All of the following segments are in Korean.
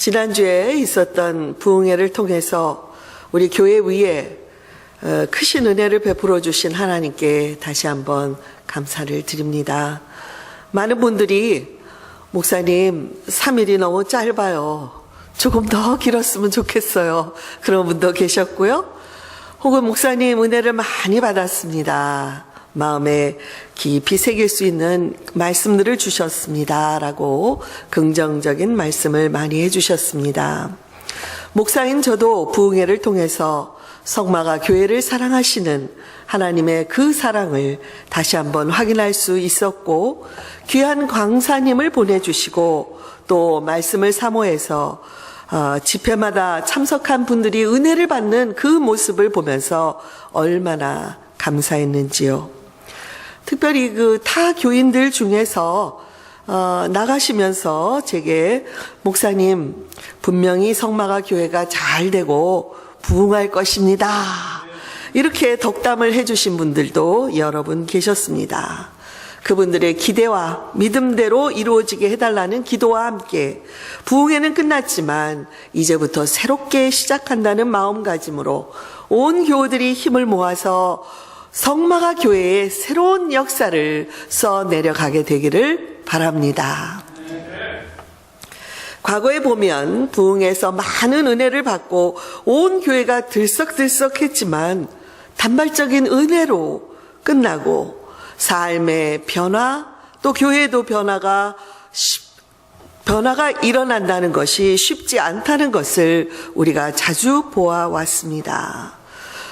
지난주에 있었던 부흥회를 통해서 우리 교회 위에 크신 은혜를 베풀어 주신 하나님께 다시 한번 감사를 드립니다. 많은 분들이 목사님 3일이 너무 짧아요. 조금 더 길었으면 좋겠어요. 그런 분도 계셨고요. 혹은 목사님 은혜를 많이 받았습니다. 마음에 깊이 새길 수 있는 말씀들을 주셨습니다. 라고 긍정적인 말씀을 많이 해주셨습니다. 목사인 저도 부흥회를 통해서 성마가 교회를 사랑하시는 하나님의 그 사랑을 다시 한번 확인할 수 있었고, 귀한 광사님을 보내주시고 또 말씀을 사모해서 집회마다 참석한 분들이 은혜를 받는 그 모습을 보면서 얼마나 감사했는지요. 특별히 그 타 교인들 중에서 나가시면서 제게 목사님 분명히 성마가 교회가 잘 되고 부흥할 것입니다. 이렇게 덕담을 해주신 분들도 여러 분 계셨습니다. 그분들의 기대와 믿음대로 이루어지게 해달라는 기도와 함께 부흥회는 끝났지만 이제부터 새롭게 시작한다는 마음가짐으로 온 교우들이 힘을 모아서 성마가 교회의 새로운 역사를 써내려가게 되기를 바랍니다. 과거에 보면 부흥에서 많은 은혜를 받고 온 교회가 들썩들썩했지만 단발적인 은혜로 끝나고 삶의 변화, 또 교회도 변화가 일어난다는 것이 쉽지 않다는 것을 우리가 자주 보아왔습니다.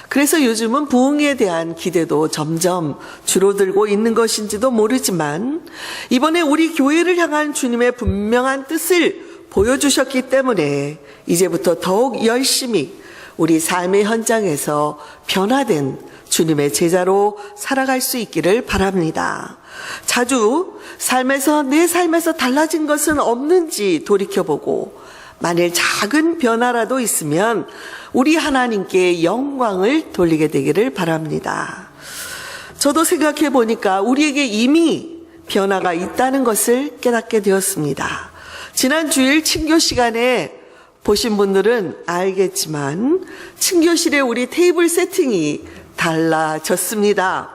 그래서 요즘은 부흥에 대한 기대도 점점 줄어들고 있는 것인지도 모르지만 이번에 우리 교회를 향한 주님의 분명한 뜻을 보여주셨기 때문에 이제부터 더욱 열심히 우리 삶의 현장에서 변화된 주님의 제자로 살아갈 수 있기를 바랍니다. 자주 내 삶에서 달라진 것은 없는지 돌이켜보고 만일 작은 변화라도 있으면 우리 하나님께 영광을 돌리게 되기를 바랍니다. 저도 생각해 보니까 우리에게 이미 변화가 있다는 것을 깨닫게 되었습니다. 지난 주일 친교 시간에 보신 분들은 알겠지만 친교실에 우리 테이블 세팅이 달라졌습니다.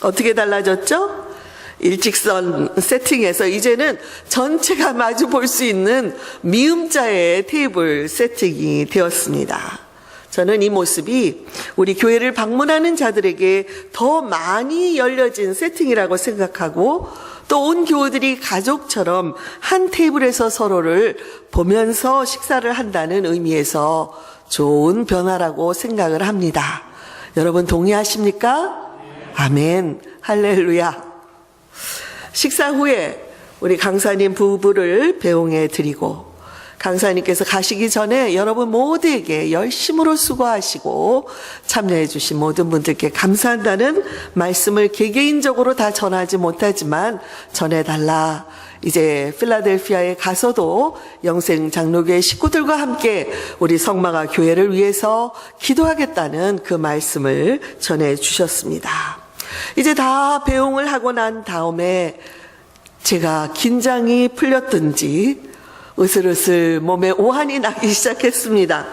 어떻게 달라졌죠? 일직선 세팅에서 이제는 전체가 마주 볼 수 있는 미음자의 테이블 세팅이 되었습니다. 저는 이 모습이 우리 교회를 방문하는 자들에게 더 많이 열려진 세팅이라고 생각하고 또 온 교우들이 가족처럼 한 테이블에서 서로를 보면서 식사를 한다는 의미에서 좋은 변화라고 생각을 합니다. 여러분 동의하십니까? 아멘. 할렐루야. 식사 후에 우리 강사님 부부를 배웅해 드리고 강사님께서 가시기 전에 여러분 모두에게 열심으로 수고하시고 참여해 주신 모든 분들께 감사한다는 말씀을 개개인적으로 다 전하지 못하지만 전해달라. 이제 필라델피아에 가서도 영생 장로교회 식구들과 함께 우리 성마가 교회를 위해서 기도하겠다는 그 말씀을 전해 주셨습니다. 이제 다 배웅을 하고 난 다음에 제가 긴장이 풀렸든지 으슬으슬 몸에 오한이 나기 시작했습니다.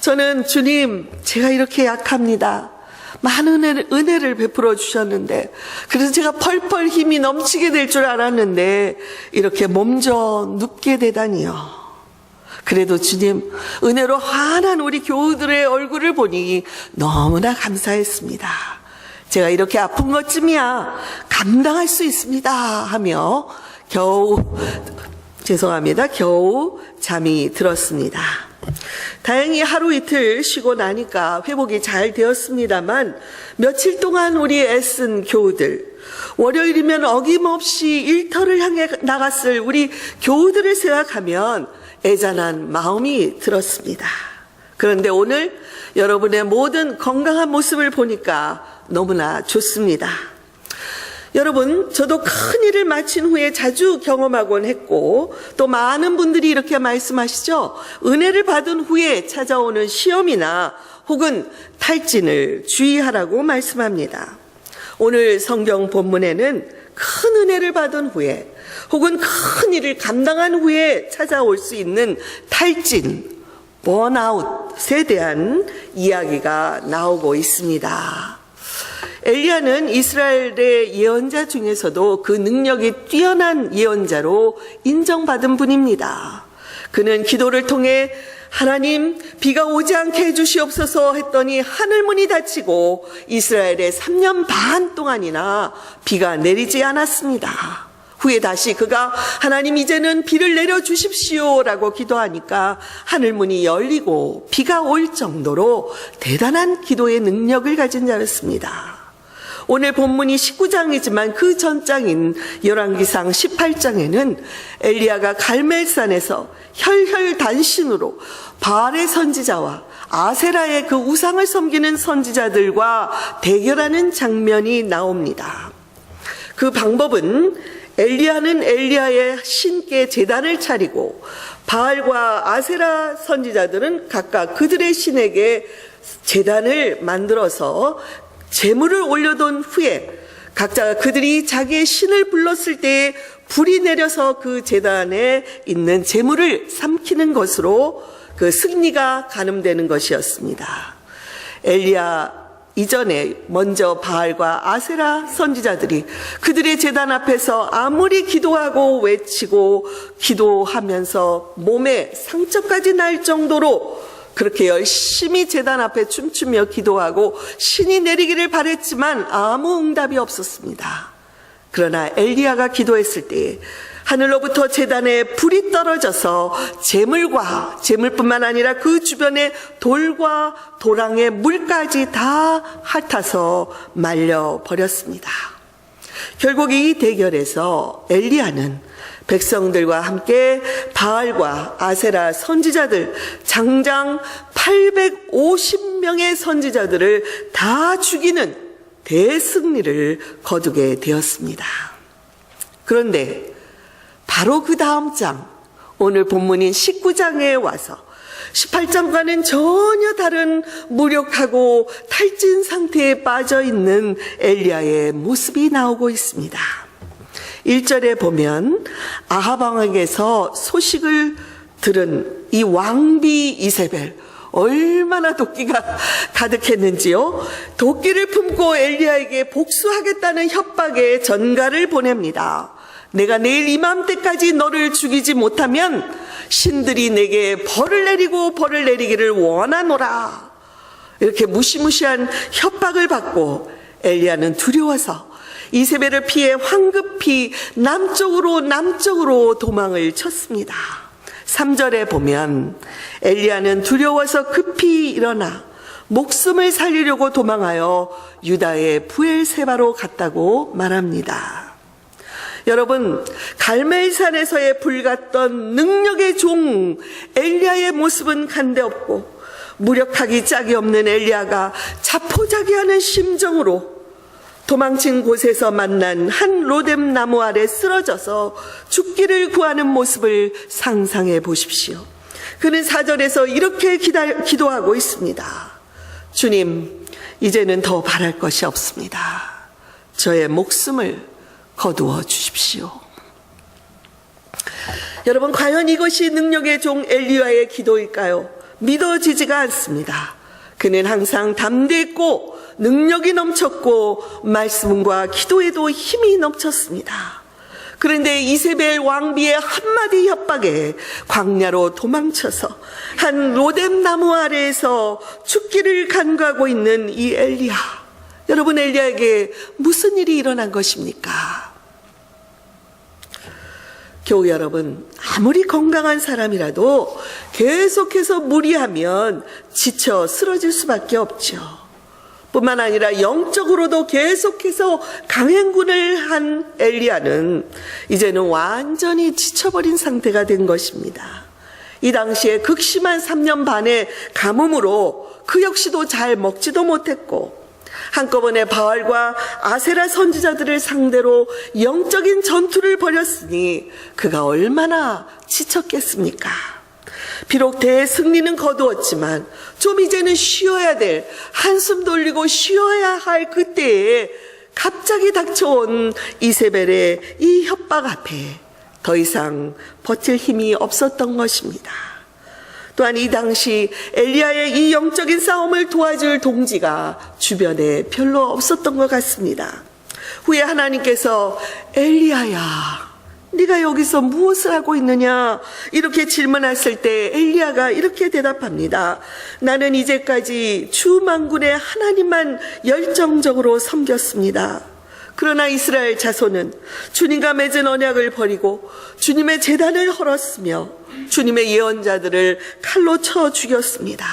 저는 주님, 제가 이렇게 약합니다. 많은 은혜를 베풀어 주셨는데 그래서 제가 펄펄 힘이 넘치게 될 줄 알았는데 이렇게 몸져 눕게 되다니요. 그래도 주님, 은혜로 환한 우리 교우들의 얼굴을 보니 너무나 감사했습니다. 제가 이렇게 아픈 것쯤이야 감당할 수 있습니다 하며 겨우 잠이 들었습니다. 다행히 하루 이틀 쉬고 나니까 회복이 잘 되었습니다만 며칠 동안 우리 애쓴 교우들, 월요일이면 어김없이 일터를 향해 나갔을 우리 교우들을 생각하면 애잔한 마음이 들었습니다. 그런데 오늘 여러분의 모든 건강한 모습을 보니까 너무나 좋습니다. 여러분, 저도 큰 일을 마친 후에 자주 경험하곤 했고 또 많은 분들이 이렇게 말씀하시죠. 은혜를 받은 후에 찾아오는 시험이나 혹은 탈진을 주의하라고 말씀합니다. 오늘 성경 본문에는 큰 은혜를 받은 후에 혹은 큰 일을 감당한 후에 찾아올 수 있는 탈진, 번아웃에 대한 이야기가 나오고 있습니다. 엘리야는 이스라엘의 예언자 중에서도 그 능력이 뛰어난 예언자로 인정받은 분입니다. 그는 기도를 통해 하나님 비가 오지 않게 해주시옵소서 했더니 하늘문이 닫히고 이스라엘에 3년 반 동안이나 비가 내리지 않았습니다. 후에 다시 그가 하나님 이제는 비를 내려주십시오 라고 기도하니까 하늘문이 열리고 비가 올 정도로 대단한 기도의 능력을 가진 자였습니다. 오늘 본문이 19장이지만 그 전장인 열왕기상 18장에는 엘리야가 갈멜산에서 혈혈단신으로 바알의 선지자와 아세라의 그 우상을 섬기는 선지자들과 대결하는 장면이 나옵니다. 그 방법은 엘리야는 엘리야의 신께 제단을 차리고 바알과 아세라 선지자들은 각각 그들의 신에게 제단을 만들어서 제물을 올려둔 후에 각자가 그들이 자기의 신을 불렀을 때에 불이 내려서 그 제단에 있는 제물을 삼키는 것으로 그 승리가 가늠되는 것이었습니다. 엘리야 이전에 먼저 바알과 아세라 선지자들이 그들의 제단 앞에서 아무리 기도하고 외치고 기도하면서 몸에 상처까지 날 정도로 그렇게 열심히 제단 앞에 춤추며 기도하고 신이 내리기를 바랬지만 아무 응답이 없었습니다. 그러나 엘리야가 기도했을 때 하늘로부터 제단에 불이 떨어져서 제물뿐만 아니라 그 주변에 돌과 도랑의 물까지 다 핥아서 말려버렸습니다. 결국 이 대결에서 엘리야는 백성들과 함께 바알과 아세라 선지자들 장장 850명의 선지자들을 다 죽이는 대승리를 거두게 되었습니다. 그런데 바로 그 다음 장, 오늘 본문인 19장에 와서 18장과는 전혀 다른 무력하고 탈진 상태에 빠져 있는 엘리야의 모습이 나오고 있습니다. 1절에 보면 아합 왕에게서 소식을 들은 이 왕비 이세벨, 얼마나 도끼가 가득했는지요. 도끼를 품고 엘리야에게 복수하겠다는 협박의 전가를 보냅니다. 내가 내일 이맘때까지 너를 죽이지 못하면 신들이 내게 벌을 내리기를 원하노라. 이렇게 무시무시한 협박을 받고 엘리야는 두려워서 이세벨을 피해 황급히 남쪽으로 도망을 쳤습니다. 3절에 보면 엘리야는 두려워서 급히 일어나 목숨을 살리려고 도망하여 유다의 부엘세바로 갔다고 말합니다. 여러분, 갈멜산에서의 불같던 능력의 종 엘리야의 모습은 간데없고 무력하기 짝이 없는 엘리야가 자포자기하는 심정으로 도망친 곳에서 만난 한 로뎀 나무 아래 쓰러져서 죽기를 구하는 모습을 상상해 보십시오. 그는 4절에서 이렇게 기도하고 있습니다. 주님, 이제는 더 바랄 것이 없습니다. 저의 목숨을 거두어 주십시오. 여러분, 과연 이것이 능력의 종 엘리야의 기도일까요? 믿어지지가 않습니다. 그는 항상 담대했고 능력이 넘쳤고 말씀과 기도에도 힘이 넘쳤습니다. 그런데 이세벨 왕비의 한마디 협박에 광야로 도망쳐서 한 로뎀 나무 아래에서 죽기를 간구하고 있는 이 엘리야. 여러분, 엘리야에게 무슨 일이 일어난 것입니까? 교우 여러분, 아무리 건강한 사람이라도 계속해서 무리하면 지쳐 쓰러질 수밖에 없죠. 뿐만 아니라 영적으로도 계속해서 강행군을 한 엘리야는 이제는 완전히 지쳐버린 상태가 된 것입니다. 이 당시에 극심한 3년 반의 가뭄으로 그 역시도 잘 먹지도 못했고 한꺼번에 바알과 아세라 선지자들을 상대로 영적인 전투를 벌였으니 그가 얼마나 지쳤겠습니까? 비록 대승리는 거두었지만 좀 이제는 쉬어야 될, 한숨 돌리고 쉬어야 할 그때에 갑자기 닥쳐온 이세벨의 이 협박 앞에 더 이상 버틸 힘이 없었던 것입니다. 또한 이 당시 엘리야의 이 영적인 싸움을 도와줄 동지가 주변에 별로 없었던 것 같습니다. 후에 하나님께서 엘리야야, 네가 여기서 무엇을 하고 있느냐 이렇게 질문했을 때 엘리야가 이렇게 대답합니다. 나는 이제까지 주 만군의 하나님만 열정적으로 섬겼습니다. 그러나 이스라엘 자손은 주님과 맺은 언약을 버리고 주님의 제단을 헐었으며 주님의 예언자들을 칼로 쳐 죽였습니다.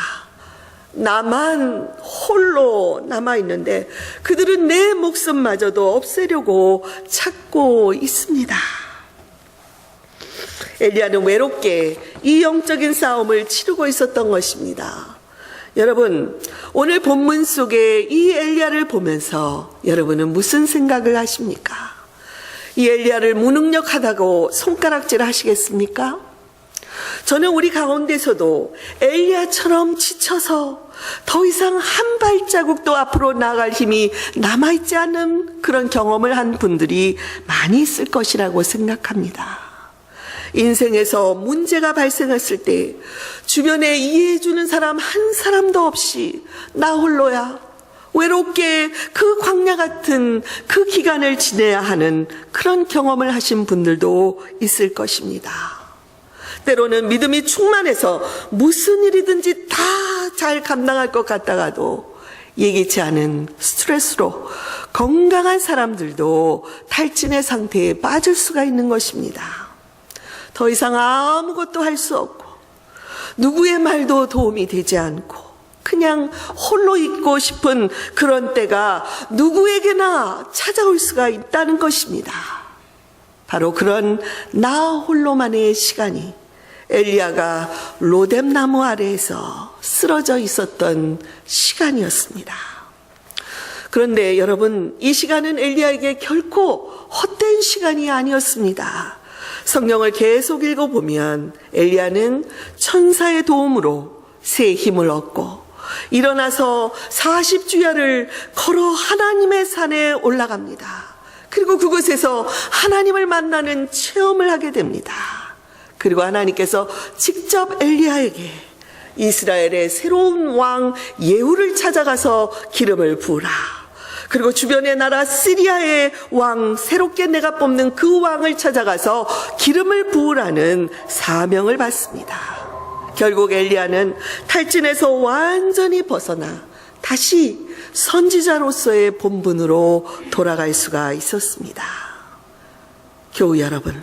나만 홀로 남아있는데 그들은 내 목숨마저도 없애려고 찾고 있습니다. 엘리야는 외롭게 이 영적인 싸움을 치르고 있었던 것입니다. 여러분, 오늘 본문 속에 이 엘리야를 보면서 여러분은 무슨 생각을 하십니까? 이 엘리야를 무능력하다고 손가락질 하시겠습니까? 저는 우리 가운데서도 엘리야처럼 지쳐서 더 이상 한 발자국도 앞으로 나아갈 힘이 남아있지 않은 그런 경험을 한 분들이 많이 있을 것이라고 생각합니다. 인생에서 문제가 발생했을 때 주변에 이해해주는 사람 한 사람도 없이 나 홀로야 외롭게 그 광야 같은 그 기간을 지내야 하는 그런 경험을 하신 분들도 있을 것입니다. 때로는 믿음이 충만해서 무슨 일이든지 다 잘 감당할 것 같다가도 예기치 않은 스트레스로 건강한 사람들도 탈진의 상태에 빠질 수가 있는 것입니다. 더 이상 아무것도 할 수 없고 누구의 말도 도움이 되지 않고 그냥 홀로 있고 싶은 그런 때가 누구에게나 찾아올 수가 있다는 것입니다. 바로 그런 나 홀로만의 시간이 엘리야가 로뎀 나무 아래에서 쓰러져 있었던 시간이었습니다. 그런데 여러분, 이 시간은 엘리야에게 결코 헛된 시간이 아니었습니다. 성경을 계속 읽어보면 엘리야는 천사의 도움으로 새 힘을 얻고 일어나서 40주야를 걸어 하나님의 산에 올라갑니다. 그리고 그곳에서 하나님을 만나는 체험을 하게 됩니다. 그리고 하나님께서 직접 엘리야에게 이스라엘의 새로운 왕 예후를 찾아가서 기름을 부으라. 그리고 주변의 나라 시리아의 왕, 새롭게 내가 뽑는 그 왕을 찾아가서 기름을 부으라는 사명을 받습니다. 결국 엘리야는 탈진에서 완전히 벗어나 다시 선지자로서의 본분으로 돌아갈 수가 있었습니다. 교우 여러분,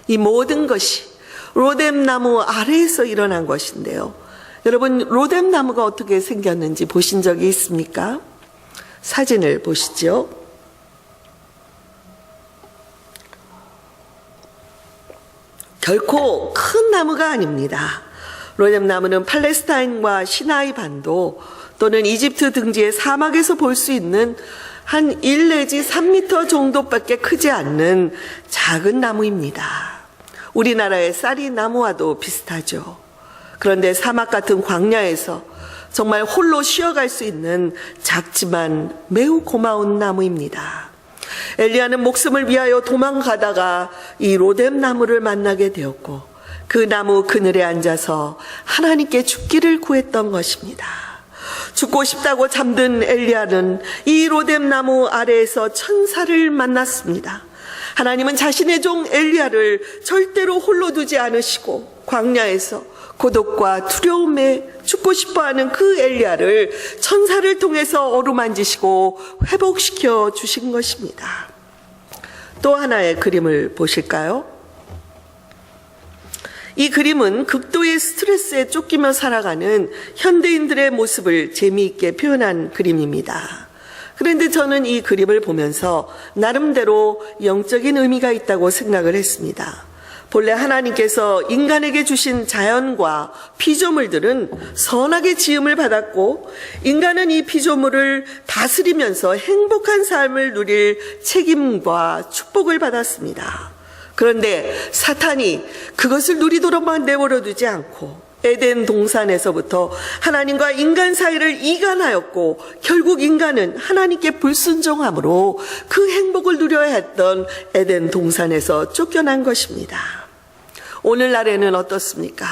이 모든 것이 로뎀 나무 아래에서 일어난 것인데요. 여러분, 로뎀 나무가 어떻게 생겼는지 보신 적이 있습니까? 사진을 보시죠. 결코 큰 나무가 아닙니다. 로뎀 나무는 팔레스타인과 시나이 반도 또는 이집트 등지의 사막에서 볼 수 있는 한 1 내지 3m 정도밖에 크지 않는 작은 나무입니다. 우리나라의 쌀이 나무와도 비슷하죠. 그런데 사막 같은 광야에서 정말 홀로 쉬어갈 수 있는 작지만 매우 고마운 나무입니다. 엘리야는 목숨을 위하여 도망가다가 이 로뎀 나무를 만나게 되었고 그 나무 그늘에 앉아서 하나님께 죽기를 구했던 것입니다. 죽고 싶다고 잠든 엘리야는 이 로뎀 나무 아래에서 천사를 만났습니다. 하나님은 자신의 종 엘리야를 절대로 홀로 두지 않으시고 광야에서 고독과 두려움에 죽고 싶어하는 그 엘리야를 천사를 통해서 어루만지시고 회복시켜 주신 것입니다. 또 하나의 그림을 보실까요? 이 그림은 극도의 스트레스에 쫓기며 살아가는 현대인들의 모습을 재미있게 표현한 그림입니다. 그런데 저는 이 그림을 보면서 나름대로 영적인 의미가 있다고 생각을 했습니다. 본래 하나님께서 인간에게 주신 자연과 피조물들은 선하게 지음을 받았고 인간은 이 피조물을 다스리면서 행복한 삶을 누릴 책임과 축복을 받았습니다. 그런데 사탄이 그것을 누리도록만 내버려 두지 않고 에덴 동산에서부터 하나님과 인간 사이를 이간하였고 결국 인간은 하나님께 불순종함으로 그 행복을 누려야 했던 에덴 동산에서 쫓겨난 것입니다. 오늘날에는 어떻습니까?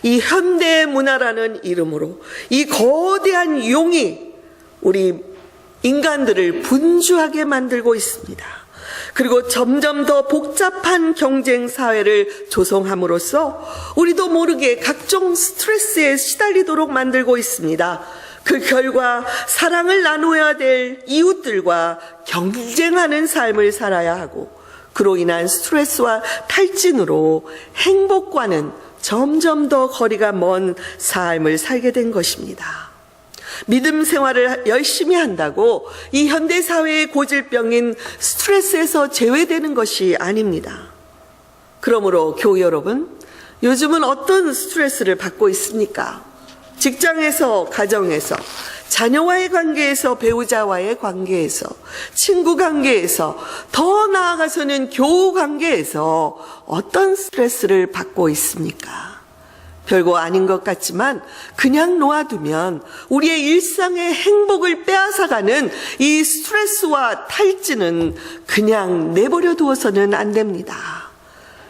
이 현대 문화라는 이름으로 이 거대한 용이 우리 인간들을 분주하게 만들고 있습니다. 그리고 점점 더 복잡한 경쟁 사회를 조성함으로써 우리도 모르게 각종 스트레스에 시달리도록 만들고 있습니다. 그 결과 사랑을 나누어야 될 이웃들과 경쟁하는 삶을 살아야 하고 그로 인한 스트레스와 탈진으로 행복과는 점점 더 거리가 먼 삶을 살게 된 것입니다. 믿음 생활을 열심히 한다고 이 현대사회의 고질병인 스트레스에서 제외되는 것이 아닙니다. 그러므로 교우 여러분, 요즘은 어떤 스트레스를 받고 있습니까? 직장에서, 가정에서, 자녀와의 관계에서, 배우자와의 관계에서, 친구 관계에서, 더 나아가서는 교우 관계에서 어떤 스트레스를 받고 있습니까? 별거 아닌 것 같지만 그냥 놓아두면 우리의 일상의 행복을 빼앗아가는 이 스트레스와 탈진은 그냥 내버려 두어서는 안 됩니다.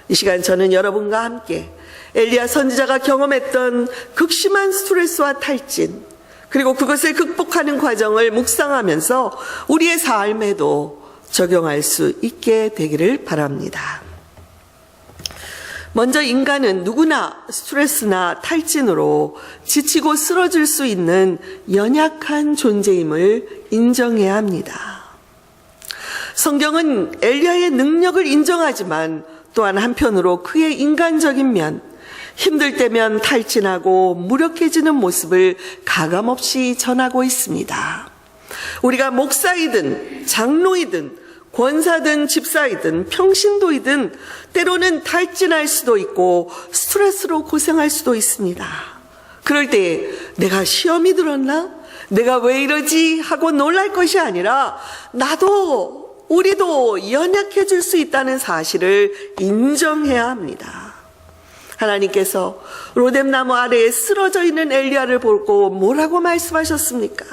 이 시간 저는 여러분과 함께 엘리야 선지자가 경험했던 극심한 스트레스와 탈진, 그리고 그것을 극복하는 과정을 묵상하면서 우리의 삶에도 적용할 수 있게 되기를 바랍니다. 먼저 인간은 누구나 스트레스나 탈진으로 지치고 쓰러질 수 있는 연약한 존재임을 인정해야 합니다. 성경은 엘리야의 능력을 인정하지만 또한 한편으로 그의 인간적인 면, 힘들 때면 탈진하고 무력해지는 모습을 가감없이 전하고 있습니다. 우리가 목사이든 장로이든 권사든 집사이든 평신도이든 때로는 탈진할 수도 있고 스트레스로 고생할 수도 있습니다. 그럴 때 내가 시험이 들었나? 내가 왜 이러지? 하고 놀랄 것이 아니라 나도 우리도 연약해질 수 있다는 사실을 인정해야 합니다. 하나님께서 로뎀나무 아래에 쓰러져 있는 엘리야를 보고 뭐라고 말씀하셨습니까?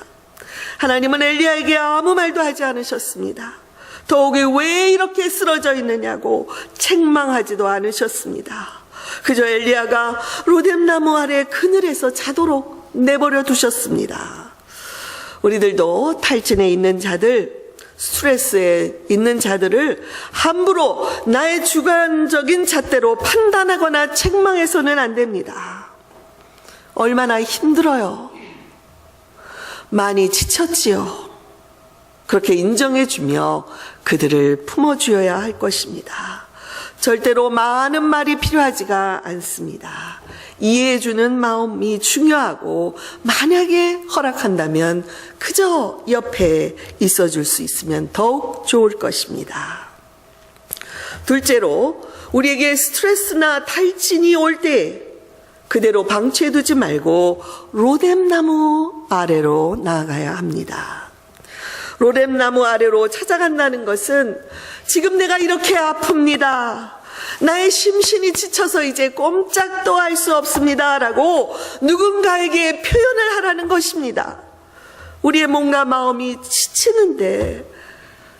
하나님은 엘리야에게 아무 말도 하지 않으셨습니다. 더욱이 왜 이렇게 쓰러져 있느냐고 책망하지도 않으셨습니다. 그저 엘리야가 로뎀나무 아래 그늘에서 자도록 내버려 두셨습니다. 우리들도 탈진에 있는 자들, 스트레스에 있는 자들을 함부로 나의 주관적인 잣대로 판단하거나 책망해서는 안 됩니다. 얼마나 힘들어요. 많이 지쳤지요. 그렇게 인정해주며 그들을 품어주어야 할 것입니다. 절대로 많은 말이 필요하지가 않습니다. 이해해주는 마음이 중요하고 만약에 허락한다면 그저 옆에 있어줄 수 있으면 더욱 좋을 것입니다. 둘째로 우리에게 스트레스나 탈진이 올 때 그대로 방치해두지 말고 로뎀나무 아래로 나아가야 합니다. 로뎀나무 아래로 찾아간다는 것은 지금 내가 이렇게 아픕니다. 나의 심신이 지쳐서 이제 꼼짝도 할 수 없습니다. 라고 누군가에게 표현을 하라는 것입니다. 우리의 몸과 마음이 지치는데,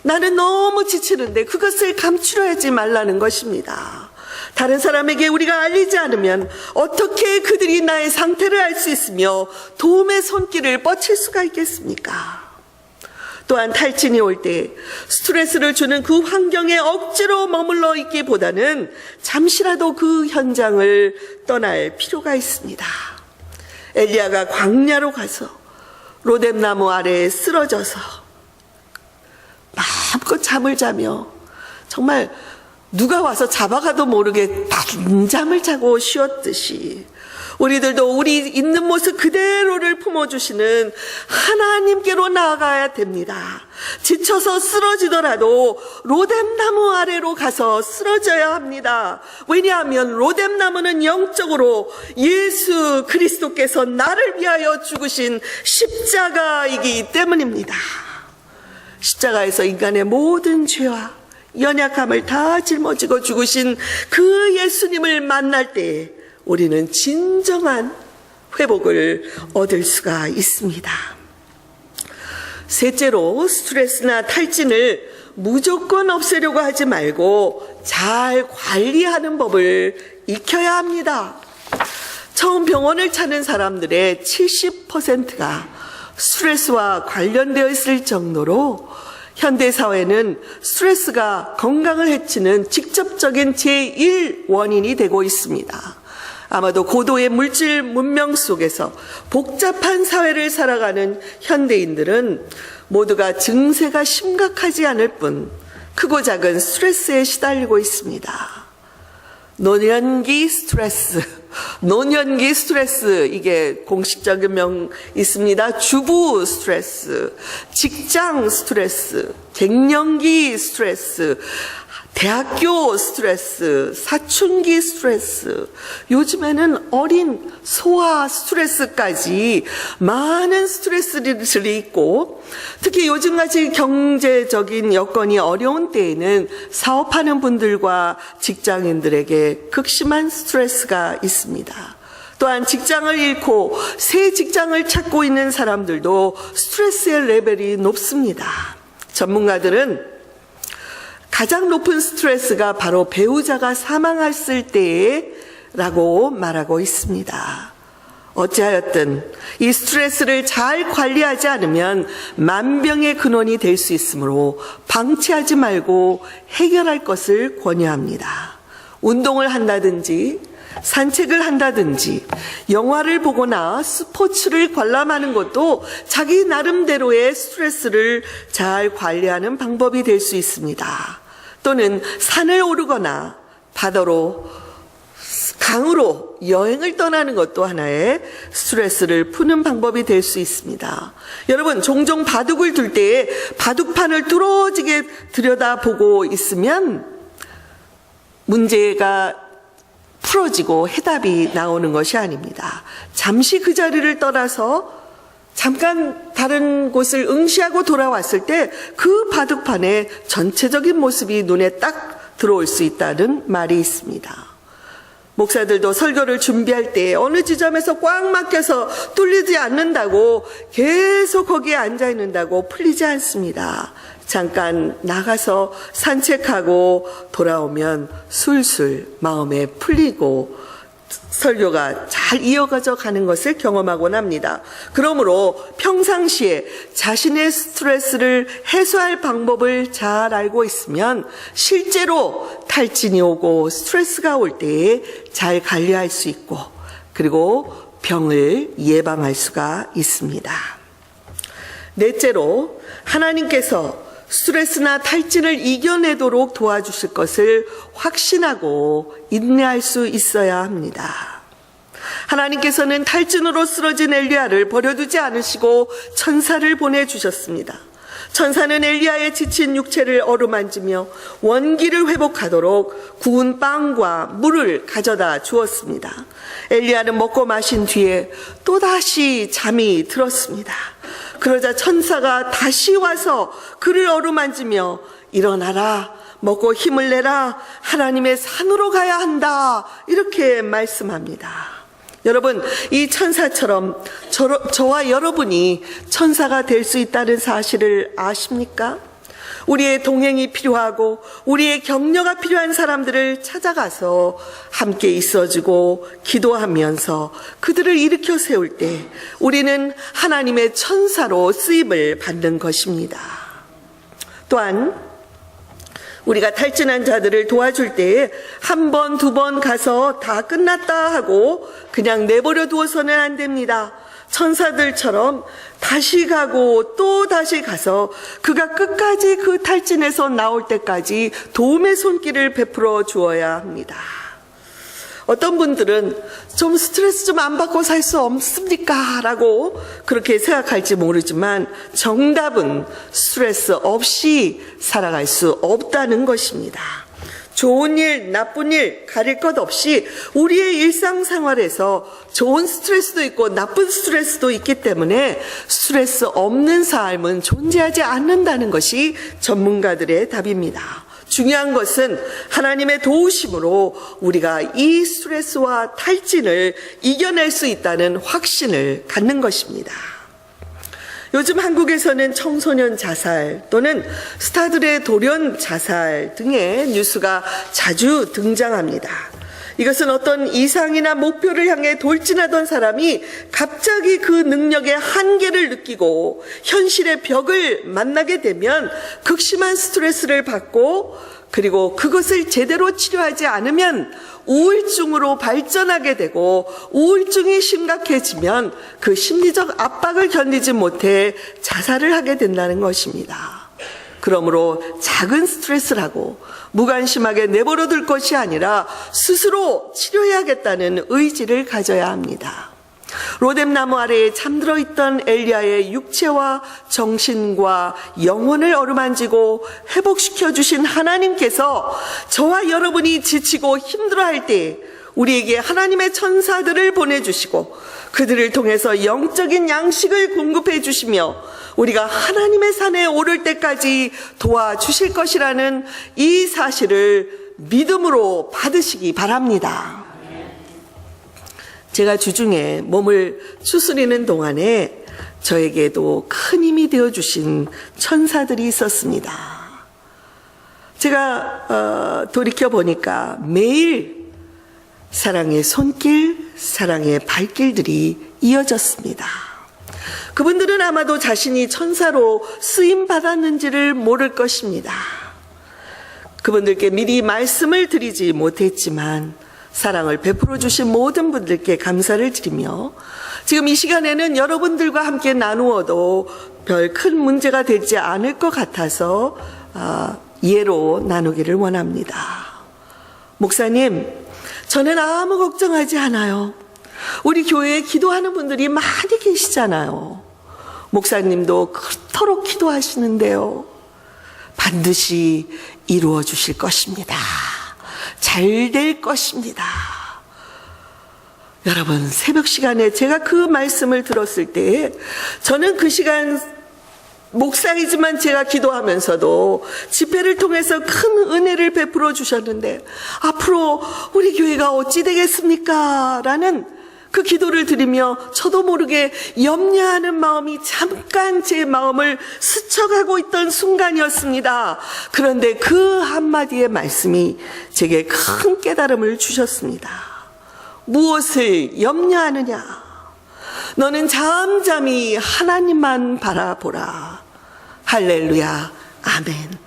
나는 너무 지치는데 그것을 감추려하지 말라는 것입니다. 다른 사람에게 우리가 알리지 않으면 어떻게 그들이 나의 상태를 알 수 있으며 도움의 손길을 뻗칠 수가 있겠습니까? 또한 탈진이 올 때 스트레스를 주는 그 환경에 억지로 머물러 있기보다는 잠시라도 그 현장을 떠날 필요가 있습니다. 엘리야가 광야로 가서 로뎀나무 아래에 쓰러져서 마음껏 잠을 자며 정말 누가 와서 잡아가도 모르게 단잠을 자고 쉬었듯이 우리들도 우리 있는 모습 그대로를 품어주시는 하나님께로 나아가야 됩니다. 지쳐서 쓰러지더라도 로뎀나무 아래로 가서 쓰러져야 합니다. 왜냐하면 로뎀나무는 영적으로 예수 그리스도께서 나를 위하여 죽으신 십자가이기 때문입니다. 십자가에서 인간의 모든 죄와 연약함을 다 짊어지고 죽으신 그 예수님을 만날 때 우리는 진정한 회복을 얻을 수가 있습니다. 셋째로, 스트레스나 탈진을 무조건 없애려고 하지 말고 잘 관리하는 법을 익혀야 합니다. 처음 병원을 찾는 사람들의 70%가 스트레스와 관련되어 있을 정도로 현대사회는 스트레스가 건강을 해치는 직접적인 제1 원인이 되고 있습니다. 아마도 고도의 물질 문명 속에서 복잡한 사회를 살아가는 현대인들은 모두가 증세가 심각하지 않을 뿐 크고 작은 스트레스에 시달리고 있습니다. 노년기 스트레스, 이게 공식적인 명 있습니다. 주부 스트레스, 직장 스트레스, 갱년기 스트레스, 대학교 스트레스, 사춘기 스트레스, 요즘에는 어린 소아 스트레스까지 많은 스트레스들이 있고, 특히 요즘같이 경제적인 여건이 어려운 때에는 사업하는 분들과 직장인들에게 극심한 스트레스가 있습니다. 또한 직장을 잃고 새 직장을 찾고 있는 사람들도 스트레스의 레벨이 높습니다. 전문가들은 가장 높은 스트레스가 바로 배우자가 사망했을 때라고 말하고 있습니다. 어찌하였든 이 스트레스를 잘 관리하지 않으면 만병의 근원이 될 수 있으므로 방치하지 말고 해결할 것을 권유합니다. 운동을 한다든지 산책을 한다든지 영화를 보거나 스포츠를 관람하는 것도 자기 나름대로의 스트레스를 잘 관리하는 방법이 될 수 있습니다. 또는 산을 오르거나 바다로, 강으로 여행을 떠나는 것도 하나의 스트레스를 푸는 방법이 될 수 있습니다. 여러분, 종종 바둑을 둘 때에 바둑판을 뚫어지게 들여다보고 있으면 문제가 풀어지고 해답이 나오는 것이 아닙니다. 잠시 그 자리를 떠나서 잠깐 다른 곳을 응시하고 돌아왔을 때 그 바둑판의 전체적인 모습이 눈에 딱 들어올 수 있다는 말이 있습니다. 목사들도 설교를 준비할 때 어느 지점에서 꽉 막혀서 뚫리지 않는다고 계속 거기에 앉아 있는다고 풀리지 않습니다. 잠깐 나가서 산책하고 돌아오면 술술 마음에 풀리고 설교가 잘 이어가져 가는 것을 경험하곤 합니다. 그러므로 평상시에 자신의 스트레스를 해소할 방법을 잘 알고 있으면 실제로 탈진이 오고 스트레스가 올 때에 잘 관리할 수 있고, 그리고 병을 예방할 수가 있습니다. 넷째로, 하나님께서 스트레스나 탈진을 이겨내도록 도와주실 것을 확신하고 인내할 수 있어야 합니다. 하나님께서는 탈진으로 쓰러진 엘리야를 버려두지 않으시고 천사를 보내주셨습니다. 천사는 엘리야의 지친 육체를 어루만지며 원기를 회복하도록 구운 빵과 물을 가져다 주었습니다. 엘리야는 먹고 마신 뒤에 또다시 잠이 들었습니다. 그러자 천사가 다시 와서 그를 어루만지며 일어나라, 먹고 힘을 내라, 하나님의 산으로 가야 한다, 이렇게 말씀합니다. 여러분, 이 천사처럼 저와 여러분이 천사가 될 수 있다는 사실을 아십니까? 우리의 동행이 필요하고 우리의 격려가 필요한 사람들을 찾아가서 함께 있어주고 기도하면서 그들을 일으켜 세울 때 우리는 하나님의 천사로 쓰임을 받는 것입니다. 또한 우리가 탈진한 자들을 도와줄 때에 한 번, 두 번 가서 다 끝났다 하고 그냥 내버려 두어서는 안 됩니다. 천사들처럼 다시 가고 또 다시 가서 그가 끝까지 그 탈진에서 나올 때까지 도움의 손길을 베풀어 주어야 합니다. 어떤 분들은 좀 스트레스 좀 안 받고 살 수 없습니까? 라고 그렇게 생각할지 모르지만 정답은 스트레스 없이 살아갈 수 없다는 것입니다. 좋은 일, 나쁜 일 가릴 것 없이 우리의 일상생활에서 좋은 스트레스도 있고 나쁜 스트레스도 있기 때문에 스트레스 없는 삶은 존재하지 않는다는 것이 전문가들의 답입니다. 중요한 것은 하나님의 도우심으로 우리가 이 스트레스와 탈진을 이겨낼 수 있다는 확신을 갖는 것입니다. 요즘 한국에서는 청소년 자살 또는 스타들의 돌연 자살 등의 뉴스가 자주 등장합니다. 이것은 어떤 이상이나 목표를 향해 돌진하던 사람이 갑자기 그 능력의 한계를 느끼고 현실의 벽을 만나게 되면 극심한 스트레스를 받고 그리고 그것을 제대로 치료하지 않으면 우울증으로 발전하게 되고 우울증이 심각해지면 그 심리적 압박을 견디지 못해 자살을 하게 된다는 것입니다. 그러므로 작은 스트레스라고 무관심하게 내버려둘 것이 아니라 스스로 치료해야겠다는 의지를 가져야 합니다. 로뎀나무 아래에 잠들어 있던 엘리야의 육체와 정신과 영혼을 어루만지고 회복시켜 주신 하나님께서 저와 여러분이 지치고 힘들어할 때 우리에게 하나님의 천사들을 보내주시고 그들을 통해서 영적인 양식을 공급해 주시며 우리가 하나님의 산에 오를 때까지 도와주실 것이라는 이 사실을 믿음으로 받으시기 바랍니다. 제가 주중에 몸을 추스리는 동안에 저에게도 큰 힘이 되어주신 천사들이 있었습니다. 제가 돌이켜보니까 매일 사랑의 손길, 사랑의 발길들이 이어졌습니다. 그분들은 아마도 자신이 천사로 쓰임받았는지를 모를 것입니다. 그분들께 미리 말씀을 드리지 못했지만 사랑을 베풀어 주신 모든 분들께 감사를 드리며 지금 이 시간에는 여러분들과 함께 나누어도 별 큰 문제가 되지 않을 것 같아서 예로 나누기를 원합니다. 목사님, 저는 아무 걱정하지 않아요. 우리 교회에 기도하는 분들이 많이 계시잖아요. 목사님도 그토록 기도하시는데요. 반드시 이루어 주실 것입니다. 잘 될 것입니다. 여러분, 새벽 시간에 제가 그 말씀을 들었을 때 저는 그 시간 목사이지만 제가 기도하면서도 집회를 통해서 큰 은혜를 베풀어 주셨는데 앞으로 우리 교회가 어찌 되겠습니까? 라는 그 기도를 드리며 저도 모르게 염려하는 마음이 잠깐 제 마음을 스쳐가고 있던 순간이었습니다. 그런데 그 한마디의 말씀이 제게 큰 깨달음을 주셨습니다. 무엇을 염려하느냐? 너는 잠잠히 하나님만 바라보라. 할렐루야, 아멘.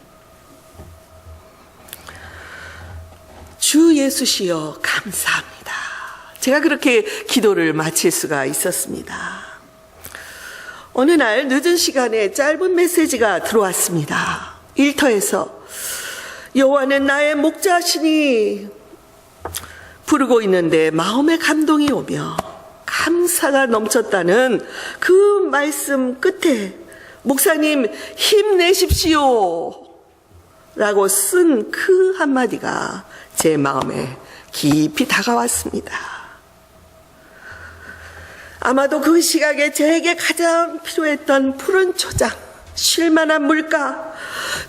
주 예수시여 감사합니다. 제가 그렇게 기도를 마칠 수가 있었습니다. 어느 날 늦은 시간에 짧은 메시지가 들어왔습니다. 일터에서 여호와는 나의 목자시니 부르고 있는데 마음에 감동이 오며 감사가 넘쳤다는 그 말씀 끝에 목사님 힘내십시오 라고 쓴 그 한마디가 제 마음에 깊이 다가왔습니다. 아마도 그 시각에 저에게 가장 필요했던 푸른 초장, 쉴만한 물가,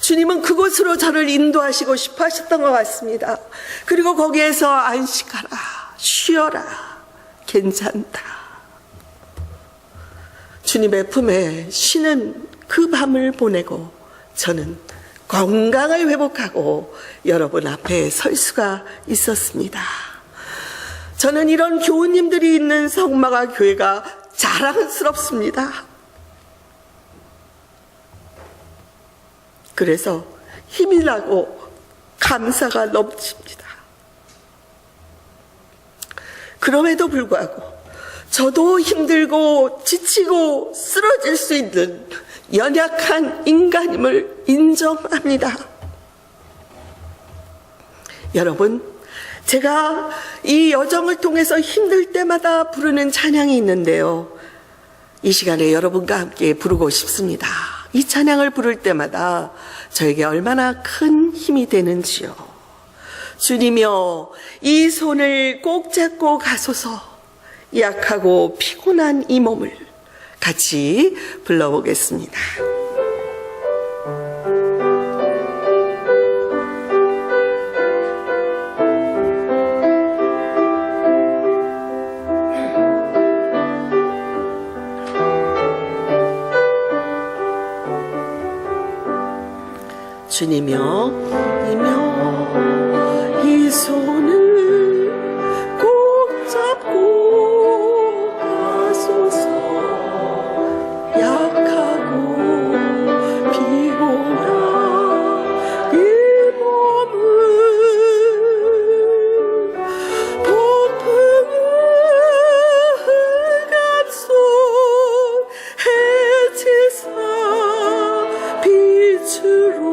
주님은 그곳으로 저를 인도하시고 싶어 하셨던 것 같습니다. 그리고 거기에서 안식하라, 쉬어라, 괜찮다. 주님의 품에 쉬는 그 밤을 보내고 저는 건강을 회복하고 여러분 앞에 설 수가 있었습니다. 저는 이런 교우님들이 있는 성마가 교회가 자랑스럽습니다. 그래서 힘이 나고 감사가 넘칩니다. 그럼에도 불구하고 저도 힘들고 지치고 쓰러질 수 있는 연약한 인간임을 인정합니다. 여러분, 제가 이 여정을 통해서 힘들 때마다 부르는 찬양이 있는데요. 이 시간에 여러분과 함께 부르고 싶습니다. 이 찬양을 부를 때마다 저에게 얼마나 큰 힘이 되는지요. 주님이여, 이 손을 꼭 잡고 가소서. 약하고 피곤한 이 몸을 같이 불러보겠습니다. 주님이여 이 손을 꼭 잡고 가소서. 약하고 피곤한 이 몸을 폭풍의 흑암속 해치사 빛으로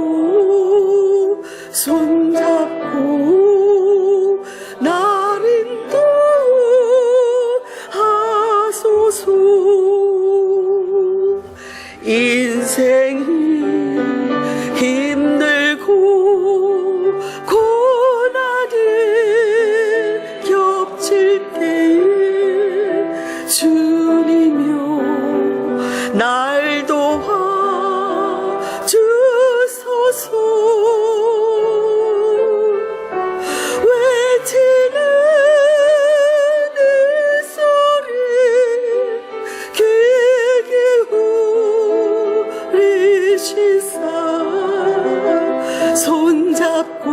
손잡고 나를 인도하소서. 인생이 힘들고 고난이 겹칠 때에 주님이여 날 도와 주소서. 외치는 이 소리 귀에 기울이시사 손잡고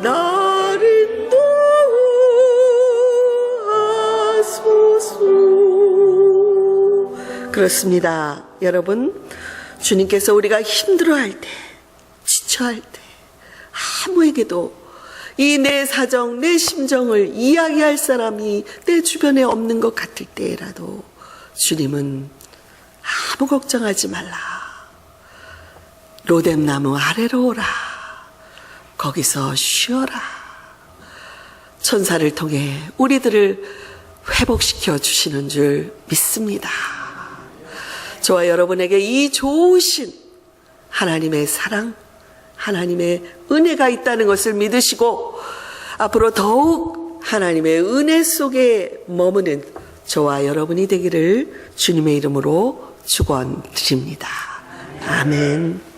날 인도하소서. 그렇습니다. 여러분, 주님께서 우리가 힘들어할 때, 지쳐할 때, 아무에게도 이 내 사정, 내 심정을 이야기할 사람이 내 주변에 없는 것 같을 때라도 주님은 아무 걱정하지 말라. 로뎀나무 아래로 오라. 거기서 쉬어라. 천사를 통해 우리들을 회복시켜 주시는 줄 믿습니다. 저와 여러분에게 이 좋으신 하나님의 사랑, 하나님의 은혜가 있다는 것을 믿으시고 앞으로 더욱 하나님의 은혜 속에 머무는 저와 여러분이 되기를 주님의 이름으로 축원드립니다. 아멘.